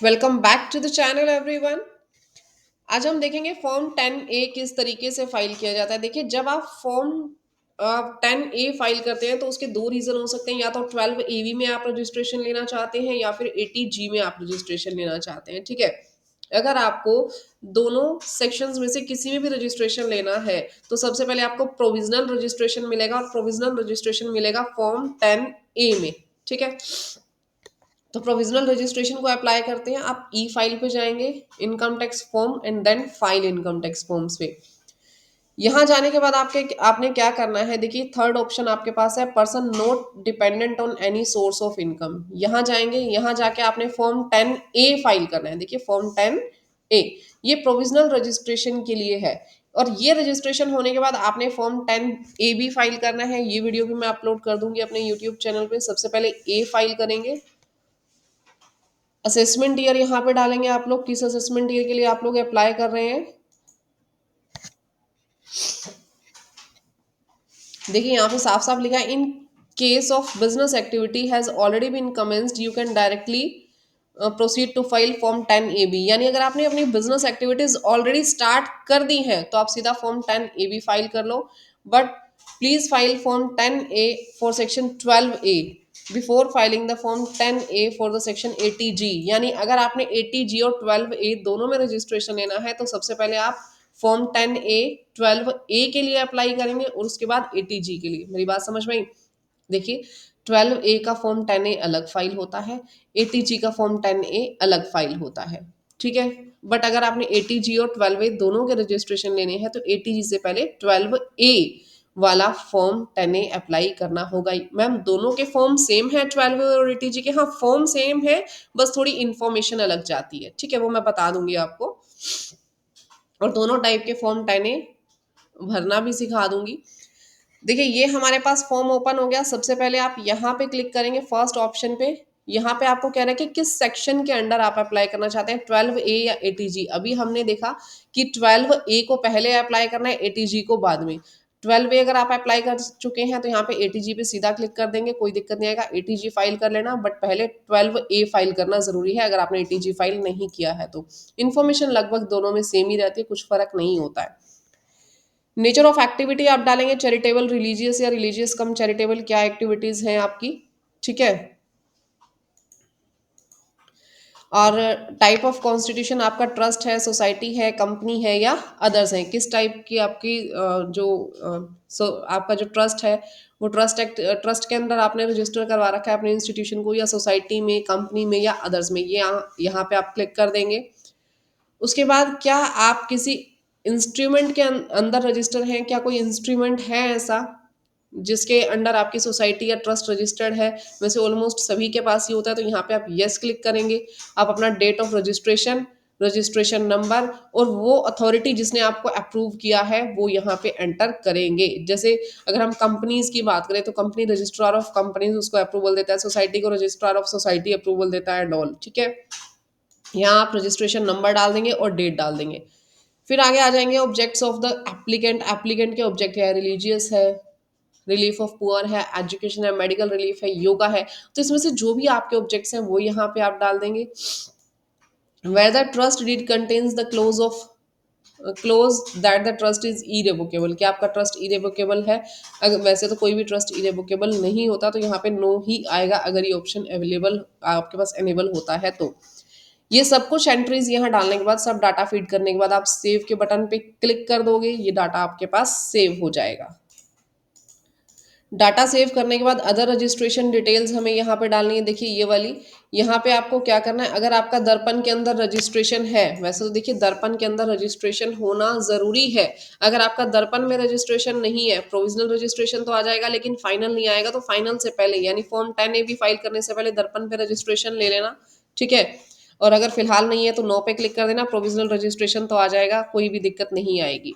Welcome back to the channel everyone. आज हम देखेंगे फॉर्म 10A किस तरीके से फाइल किया जाता है। देखिए, जब आप फॉर्म 10A फाइल करते हैं तो उसके दो रीजन हो सकते हैं। या तो 12AV में आप रजिस्ट्रेशन लेना चाहते हैं या फिर 80G में आप रजिस्ट्रेशन लेना चाहते हैं। ठीक है, अगर आपको दोनों सेक्शंस में से किसी में भी रजिस्ट्रेशन लेना है तो सबसे पहले आपको प्रोविजनल रजिस्ट्रेशन मिलेगा और प्रोविजनल रजिस्ट्रेशन मिलेगा फॉर्म 10A में। ठीक है, तो प्रोविजनल रजिस्ट्रेशन को अप्लाई करते हैं। आप ई फाइल पे जाएंगे, income tax form and then file income tax forms पे। यहाँ जाने के बाद आपने क्या करना है, देखिए थर्ड ऑप्शन आपके पास है person not dependent on any source of income. यहाँ जाएंगे, यहाँ जाके आपने फॉर्म 10A फाइल करना है। देखिए फॉर्म 10A ये प्रोविजनल रजिस्ट्रेशन के लिए है और ये रजिस्ट्रेशन होने के बाद आपने फॉर्म 10A भी फाइल करना है। ये वीडियो भी मैं अपलोड कर दूंगी अपने यूट्यूब चैनल पे। सबसे पहले ए फाइल करेंगे, असेसमेंट ईयर यहाँ पे डालेंगे। आप लोग किस असेसमेंट ईयर के लिए आप लोग अप्लाई कर रहे हैं, देखिए यहाँ पे साफ साफ लिखा है in case of business activity has already been commenced you can directly proceed to file form 10AB। यानी अगर आपने अपनी बिजनेस एक्टिविटीज ऑलरेडी स्टार्ट कर दी हैं तो आप सीधा फॉर्म 10AB फाइल कर लो। But please file form 10A for section 12A before filing the form 10A for the section 80G। यानी अगर आपने 80G और 12A दोनों में रजिस्ट्रेशन लेना है तो सबसे पहले आप फॉर्म 10A 12A के लिए अप्लाई करेंगे और उसके बाद 80G के लिए। मेरी बात समझ में आई? देखिए 12A का फॉर्म 10A अलग फाइल होता है, 80G का फॉर्म 10A अलग फाइल होता है। ठीक है, बट अगर आपने 80G और 12A दोनों के रजिस्ट्रेशन लेने हैं तो 80G से पहले 12A वाला फॉर्म 10A अप्लाई करना होगा। मैम दोनों के फॉर्म सेम है, 12A और 80G के? हाँ फॉर्म सेम है, बस थोड़ी इंफॉर्मेशन अलग जाती है। ठीक है, वो मैं बता दूंगी आपको। और दोनों टाइप के फॉर्म 10A भरना भी सिखा दूंगी। देखिए ये हमारे पास फॉर्म ओपन हो गया। सबसे पहले आप यहाँ पे क्लिक करेंगे फर्स्ट ऑप्शन पे। यहाँ पे आपको कह रहा है कि किस सेक्शन के अंडर आप अप्लाई करना चाहते हैं, 12A या 80G। अभी हमने देखा कि 12A को पहले अप्लाई करना है, 80G को बाद में। 12A अगर आप अप्लाई कर चुके हैं तो यहाँ पे 80G पे सीधा क्लिक कर देंगे, कोई दिक्कत नहीं आएगा। 80G फाइल कर लेना, बट पहले 12A फाइल करना जरूरी है अगर आपने 80G फाइल नहीं किया है तो। इन्फॉर्मेशन लगभग दोनों में सेम ही रहती है, कुछ फर्क नहीं होता है। नेचर ऑफ एक्टिविटी आप डालेंगे चैरिटेबल, रिलीजियस या रिलीजियस कम चैरिटेबल, क्या एक्टिविटीज हैं आपकी। ठीक है, और टाइप ऑफ कॉन्स्टिट्यूशन आपका ट्रस्ट है, सोसाइटी है, कंपनी है या अदर्स है। किस टाइप की आपकी आपका जो ट्रस्ट है वो ट्रस्ट एक्ट, ट्रस्ट के अंदर आपने रजिस्टर करवा रखा है अपने इंस्टीट्यूशन को, या सोसाइटी में, कंपनी में या अदर्स में। ये यहाँ पे आप क्लिक कर देंगे। उसके बाद क्या आप किसी इंस्ट्रूमेंट के अंदर रजिस्टर हैं, क्या कोई इंस्ट्रूमेंट है ऐसा जिसके अंडर आपकी सोसाइटी या ट्रस्ट रजिस्टर्ड है? वैसे ऑलमोस्ट सभी के पास ही होता है, तो यहाँ पे आप यस क्लिक करेंगे। आप अपना date of registration, registration number और वो अथॉरिटी जिसने आपको अप्रूव किया है वो यहाँ पे एंटर करेंगे। जैसे अगर हम कंपनीज की बात करें तो कंपनी रजिस्ट्रार ऑफ कंपनीज उसको अप्रूवल देता है, सोसाइटी को रजिस्ट्रार ऑफ सोसाइटी अप्रूवल देता है एंड ऑल। ठीक है, यहाँ आप रजिस्ट्रेशन नंबर डाल देंगे और डेट डाल देंगे। फिर आगे आ जाएंगे objects of the applicant. Applicant के ऑब्जेक्ट है, रिलीजियस है, रिलीफ ऑफ पुअर है, एजुकेशन है, मेडिकल रिलीफ है, योगा है। तो इसमें से जो भी आपके ऑब्जेक्ट्स हैं वो यहाँ पे आप डाल देंगे। Where the trust deed contains the clause of clause that the trust is irrevocable, क्या आपका ट्रस्ट इरेवोकेबल है? अगर वैसे तो कोई भी ट्रस्ट इरेवोकेबल नहीं होता, तो यहाँ पे नो ही आएगा अगर ये ऑप्शन अवेलेबल आपके पास एनेबल होता है तो। ये सब कुछ एंट्रीज यहाँ डालने के बाद, सब डाटा फीड करने के बाद आप सेव के बटन पे क्लिक कर दोगे, ये डाटा आपके पास सेव हो जाएगा। डाटा सेव करने के बाद अदर रजिस्ट्रेशन डिटेल्स हमें यहाँ पे डालनी है। देखिए ये वाली, यहाँ पे आपको क्या करना है, अगर आपका दर्पण के अंदर रजिस्ट्रेशन है, वैसे तो देखिए दर्पण के अंदर रजिस्ट्रेशन होना जरूरी है। अगर आपका दर्पण में रजिस्ट्रेशन नहीं है, प्रोविजनल रजिस्ट्रेशन तो आ जाएगा लेकिन फाइनल नहीं आएगा, तो फाइनल से पहले यानी फॉर्म 10A भी फाइल करने से पहले दर्पण पे रजिस्ट्रेशन ले लेना। ठीक है, और अगर फिलहाल नहीं है तो नो पे क्लिक कर देना, प्रोविजनल रजिस्ट्रेशन तो आ जाएगा, कोई भी दिक्कत नहीं आएगी।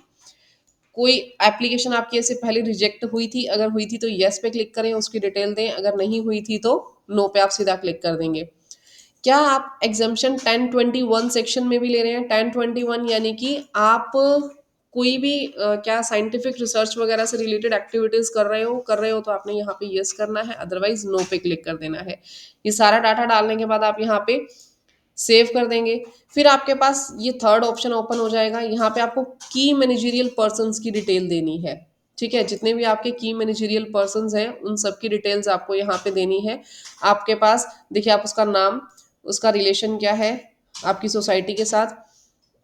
कोई एप्लीकेशन आपकी ऐसे पहले रिजेक्ट हुई थी, अगर हुई थी तो येस पे क्लिक करें, उसकी डिटेल दें। अगर नहीं हुई थी तो नो पे आप सीधा क्लिक कर देंगे। क्या आप एग्जाम्पशन 1021 सेक्शन में भी ले रहे हैं? 1021 यानी कि आप कोई भी क्या साइंटिफिक रिसर्च वगैरह से रिलेटेड एक्टिविटीज कर रहे हो तो आपने यहाँ पे यस करना है, अदरवाइज नो पे क्लिक कर देना है। ये सारा डाटा डालने के बाद आप यहाँ पे सेव कर देंगे। फिर आपके पास ये थर्ड ऑप्शन ओपन हो जाएगा, यहाँ पे आपको की मैनेजरियल पर्सन्स की डिटेल देनी है। ठीक है, जितने भी आपके की मैनेजरियल पर्सन्स हैं उन सब की डिटेल्स आपको यहाँ पे देनी है। आपके पास देखिए, आप उसका नाम, उसका रिलेशन क्या है आपकी सोसाइटी के साथ,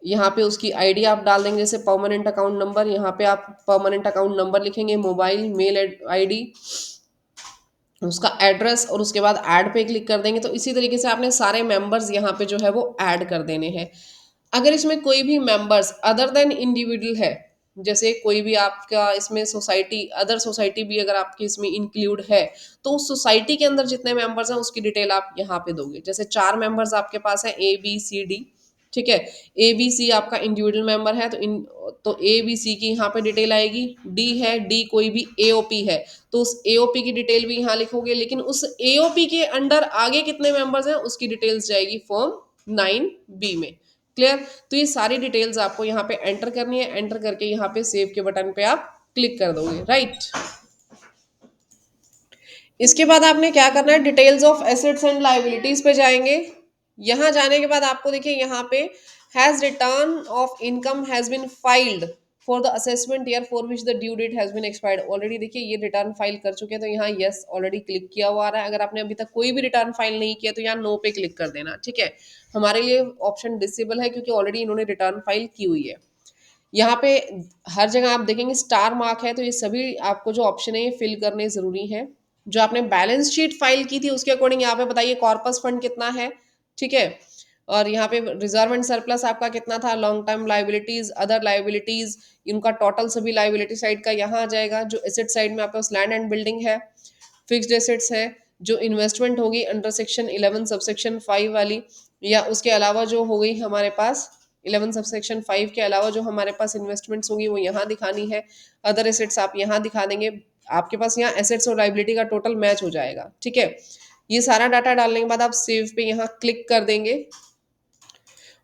यहाँ पे उसकी आईडी आप डाल देंगे, जैसे परमानेंट अकाउंट नंबर, यहाँ पे आप परमानेंट अकाउंट नंबर लिखेंगे, मोबाइल, मेल आईडी, उसका एड्रेस, और उसके बाद ऐड पे क्लिक कर देंगे। तो इसी तरीके से आपने सारे मेंबर्स यहाँ पे जो है वो ऐड कर देने हैं। अगर इसमें कोई भी मेंबर्स अदर देन इंडिविजुअल है, जैसे कोई भी आपका इसमें सोसाइटी, अदर सोसाइटी भी अगर आपकी इसमें इंक्लूड है, तो उस सोसाइटी के अंदर जितने मेंबर्स हैं उसकी डिटेल आप यहाँ पे दोगे। जैसे 4 मेंबर्स आपके पास हैं, A B C D। ठीक है, ABC आपका इंडिविजुअल मेंबर है, तो ABC की यहाँ पे डिटेल आएगी। डी है, डी कोई भी AOP है, तो उस AOP की डिटेल भी यहाँ लिखोगे, लेकिन उस AOP के अंडर आगे कितने मेंबर्स हैं उसकी डिटेल्स जाएगी फॉर्म 9B में। क्लियर? तो ये सारी डिटेल्स आपको यहाँ पे एंटर करनी है। एंटर करके यहाँ पे सेव के बटन पे आप क्लिक कर दोगे, राइट। इसके बाद आपने क्या करना है, details of assets and liabilities पे जाएंगे। यहाँ जाने के बाद आपको देखिए यहाँ पे has return of income has been filed for the assessment year for which the due date has been expired already. देखिए ये रिटर्न फाइल कर चुके हैं, तो यहाँ यस ऑलरेडी क्लिक किया हुआ आ रहा है। अगर आपने अभी तक कोई भी रिटर्न फाइल नहीं किया तो यहाँ नो पे क्लिक कर देना। ठीक है, हमारे लिए ऑप्शन डिसेबल है क्योंकि ऑलरेडी इन्होंने रिटर्न फाइल की हुई है। यहाँ पे हर जगह आप देखेंगे स्टार मार्क है, तो ये सभी आपको जो ऑप्शन है ये फिल करने ज़रूरी है। जो आपने बैलेंस शीट फाइल की थी उसके अकॉर्डिंग यहाँ पे बताइए कॉर्पस फंड कितना है। ठीक है, और यहाँ पे रिजर्व एंड सरप्लस आपका कितना था, long term liabilities, other liabilities, इनका टोटल सभी लाइबिलिटी साइड का यहाँ आ जाएगा। जो एसेट साइड में आपके पास लैंड एंड बिल्डिंग है, फिक्स्ड एसेट्स है, जो इन्वेस्टमेंट होगी अंडर सेक्शन 11 सबसेक्शन 5 वाली, या उसके अलावा जो हो गई हमारे पास 11 सबसेक्शन 5 के अलावा जो हमारे पास इन्वेस्टमेंट्स होंगी वो यहाँ दिखानी है। अदर एसेट्स आप यहाँ दिखा देंगे। आपके पास यहाँ एसेट्स और लाइबिलिटी का टोटल मैच हो जाएगा। ठीक है, ये सारा डाटा डालने के बाद आप सेव पे यहाँ क्लिक कर देंगे।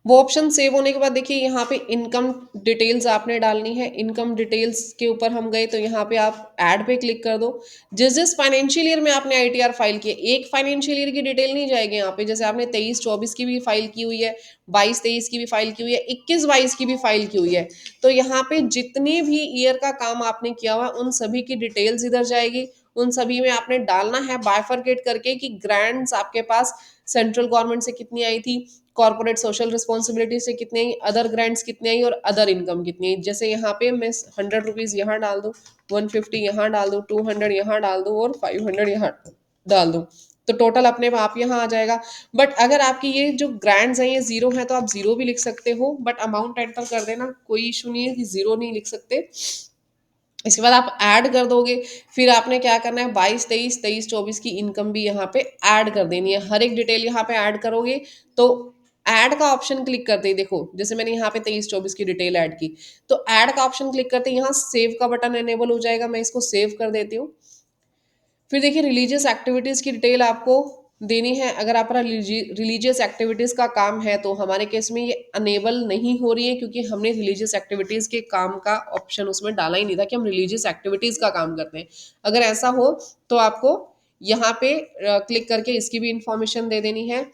वो ऑप्शन सेव होने के बाद देखिए यहाँ पे इनकम डिटेल्स आपने डालनी है। इनकम डिटेल्स के ऊपर हम गए तो यहाँ पे आप ऐड पे क्लिक कर दो। जिस जिस फाइनेंशियल ईयर में आपने आईटीआर फाइल किया, एक फाइनेंशियल ईयर की डिटेल नहीं जाएगी यहाँ पे। जैसे आपने 23-24 की भी फाइल की हुई है, 22-23 की भी फाइल की हुई है, 21-22 की भी फाइल की हुई है, तो यहाँ पे जितने भी ईयर का काम आपने किया हुआ उन सभी की डिटेल्स इधर जाएगी। उन सभी में आपने डालना है बाइफरकेट करके कि ग्रांट्स आपके पास सेंट्रल गवर्नमेंट से कितनी आई थी, कॉर्पोरेट सोशल रिस्पॉन्सिबिलिटी से कितनी आई, अदर ग्रांट्स कितनी आई, और अदर इनकम कितनी आई। जैसे यहाँ पे मैं 100 रुपीज़ यहाँ डाल दूँ, 150 यहाँ डाल दूँ, 200 यहाँ डाल दूँ, और 500 यहाँ डाल दूँ, तो टोटल अपने आप यहाँ आ जाएगा। बट अगर आपकी ये जो ग्रांट्स हैं ये जीरो है तो आप जीरो भी लिख सकते हो, बट अमाउंट एंटर कर देना, कोई इशू नहीं है कि जीरो नहीं लिख सकते। इसके बाद आप ऐड कर दोगे। फिर आपने क्या करना है, 22-23, 23-24 की इनकम भी यहाँ पे ऐड कर देनी है। हर एक डिटेल यहाँ पे ऐड करोगे तो ऐड का ऑप्शन क्लिक करते ही देखो, जैसे मैंने यहाँ पे 23-24 की डिटेल ऐड की, तो ऐड का ऑप्शन क्लिक करते ही यहाँ सेव का बटन एनेबल हो जाएगा। मैं इसको सेव कर देती हूँ। फिर देखिए रिलीजियस एक्टिविटीज़ की डिटेल आपको देनी है। अगर आपका रिलीजियस एक्टिविटीज़ का काम है तो हमारे केस में ये अनेबल नहीं हो रही है क्योंकि हमने रिलीजियस एक्टिविटीज़ के काम का ऑप्शन उसमें डाला ही नहीं था कि हम रिलीजियस एक्टिविटीज़ का काम करते हैं। अगर ऐसा हो तो आपको यहाँ पे क्लिक करके इसकी भी इंफॉर्मेशन दे देनी है।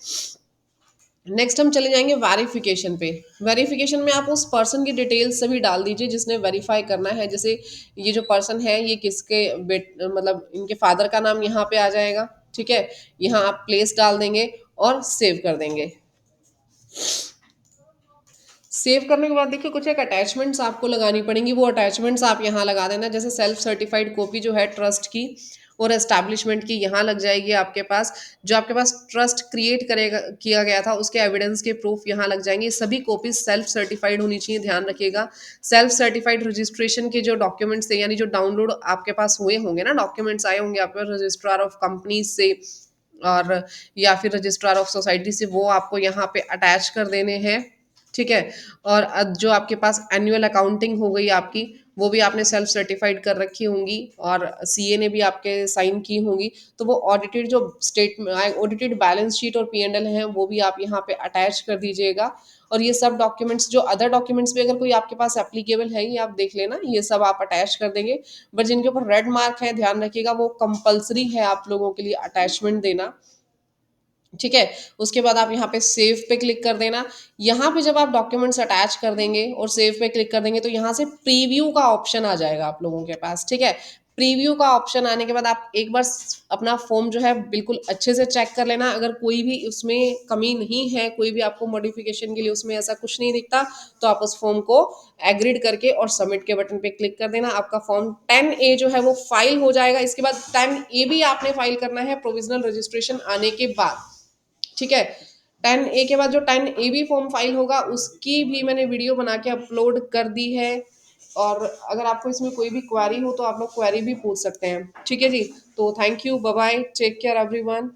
नेक्स्ट हम चले जाएंगे वेरिफिकेशन पे। वेरिफिकेशन में आप उस पर्सन की डिटेल्स सभी डाल दीजिए जिसने वेरीफाई करना है। जैसे ये जो पर्सन है ये किसके मतलब इनके फादर का नाम यहाँ पे आ जाएगा। ठीक है, यहाँ आप प्लेस डाल देंगे और सेव कर देंगे। सेव करने के बाद देखिए कुछ एक अटैचमेंट्स आपको लगानी पड़ेंगी, वो अटैचमेंट्स आप यहाँ लगा देना। जैसे सेल्फ सर्टिफाइड कॉपी जो है ट्रस्ट की और एस्टैब्लिशमेंट की यहाँ लग जाएगी आपके पास। जो आपके पास ट्रस्ट क्रिएट करेगा किया गया था उसके एविडेंस के प्रूफ यहाँ लग जाएंगे। सभी कॉपीज सेल्फ सर्टिफाइड होनी चाहिए, ध्यान रखिएगा। सेल्फ सर्टिफाइड रजिस्ट्रेशन के जो डॉक्यूमेंट्स थे, यानी जो डाउनलोड आपके पास हुए होंगे ना, डॉक्यूमेंट्स आए होंगे आपके रजिस्ट्रार ऑफ कंपनीज से और या फिर रजिस्ट्रार ऑफ सोसाइटी से, वो आपको यहाँ पे अटैच कर देने हैं। ठीक है, और जो आपके पास एनुअल अकाउंटिंग हो गई आपकी, वो भी आपने सेल्फ सर्टिफाइड कर रखी होंगी और सीए ने भी आपके साइन की होंगी, तो वो ऑडिटेड जो ऑडिटेड बैलेंस शीट और पी एंड एल है वो भी आप यहाँ पे अटैच कर दीजिएगा। और ये सब डॉक्यूमेंट्स, जो अदर डॉक्यूमेंट्स भी अगर कोई आपके पास एप्लीकेबल है ये आप देख लेना, ये सब आप अटैच कर देंगे। बट जिनके ऊपर रेड मार्क है ध्यान रखिएगा, वो कंपलसरी है आप लोगों के लिए अटैचमेंट देना। ठीक है। उसके बाद आप यहाँ पे सेव पे क्लिक कर देना। यहाँ पे जब आप डॉक्यूमेंट्स अटैच कर देंगे और सेव पे क्लिक कर देंगे तो यहाँ से प्रीव्यू का ऑप्शन आ जाएगा आप लोगों के पास, ठीक है। प्रीव्यू का ऑप्शन आने के बाद आप एक बार अपना फॉर्म जो है बिल्कुल अच्छे से चेक कर लेना। अगर कोई भी उसमें कमी नहीं है, कोई भी आपको मॉडिफिकेशन के लिए उसमें ऐसा कुछ नहीं दिखता, तो आप उस फॉर्म को एग्रीड करके और सबमिट के बटन पे क्लिक कर देना। आपका फॉर्म 10A जो है वो फाइल हो जाएगा। इसके बाद 10A भी आपने फाइल करना है प्रोविजनल रजिस्ट्रेशन आने के बाद, ठीक है। 10A के बाद जो 10AB फॉर्म फाइल होगा उसकी भी मैंने वीडियो बना के अपलोड कर दी है। और अगर आपको इसमें कोई भी क्वेरी हो तो आप लोग क्वेरी भी पूछ सकते हैं, ठीक है जी। तो thank you, bye bye, take care everyone.